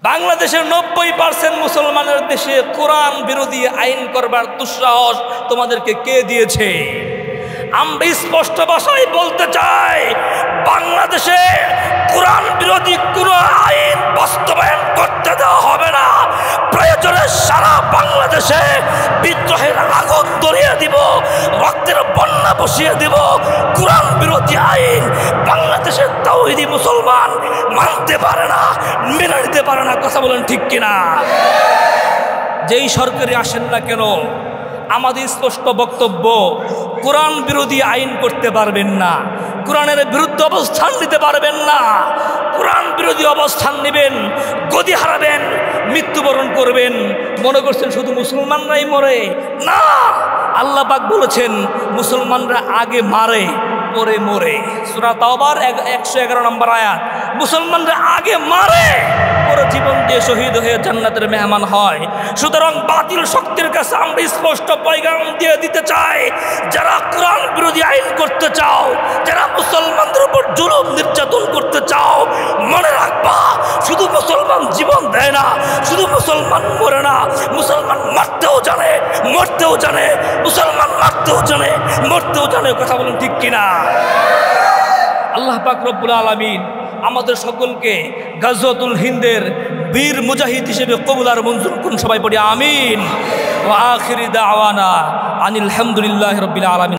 বাংলাদেশের 90% মুসলমানের দেশে কোরআন বিরোধী আইন করবার দুঃসাহস তোমাদেরকে কে দিয়েছে? আমরা স্পষ্ট ভাষায় বলতে চাই, বাংলাদেশে কোরআন বিরোধী কোনো আইন বাস্তবায়ন করতে দেওয়া হবে না। প্রয়োজনে সারা বাংলাদেশে বিদ্রোহের আগুন ধরিয়ে দিব, রক্তের বন্যা বসিয়ে দিব। কোরআন বিরোধী আইন বাংলাদেশের তাওহীদি মুসলমান মানতে পারে না, মেনে নিতে পারে না। কথা বলেন ঠিক কিনা? যেই সরকারি আসেন না কেন, আমাদের স্পষ্ট বক্তব্য, কোরআন বিরোধী আইন করতে পারবেন না, কোরআনের বিরুদ্ধে অবস্থান নিতে পারবেন না। কোরআন বিরোধী অবস্থান নেবেন, গদি হারাবেন, মৃত্যুবরণ করবেন। মনে করছেন শুধু মুসলমানরাই মরে? না, আল্লাহ পাক বলেছেন মুসলমানরা আগে মারে পরে মরে। সূরা তাওবার 111 নম্বর আয়াত। মুসলমানরা আগে মারে পরে জীবন দিয়ে শহীদ হয়ে জান্নাতের মেহমান হয়। সুতরাং বাতিল শক্তির কাছে আমরা স্পষ্ট পয়গাম দিয়ে দিতে চাই, যারা কোরআন বিরোধী আইন করতে চাও, যারা মুসলমানদের উপর জুলুম নির্যাতন করতে চাও, মনে রাখবা শুধু মুসলমান জীবন দেয় না, শুধু মুসলমান মরে না, মুসলমান মারতেও জানে, মরতেও জানে। মুসলমান মারতেও জানে, মরতেও জানে। কথা বলুন ঠিক কিনা? আল্লাহ পাক রব্বুল আলামিন আমাদের সকলকে গাজওয়াতুল হিন্দের বীর মুজাহিদ হিসেবে কবুল আর মঞ্জুর করুন। সবাই পড়ি আমিন। ওয়া আখিরি দাওয়ানা আনিল হামদুলিল্লাহি রাব্বিল আলামিন।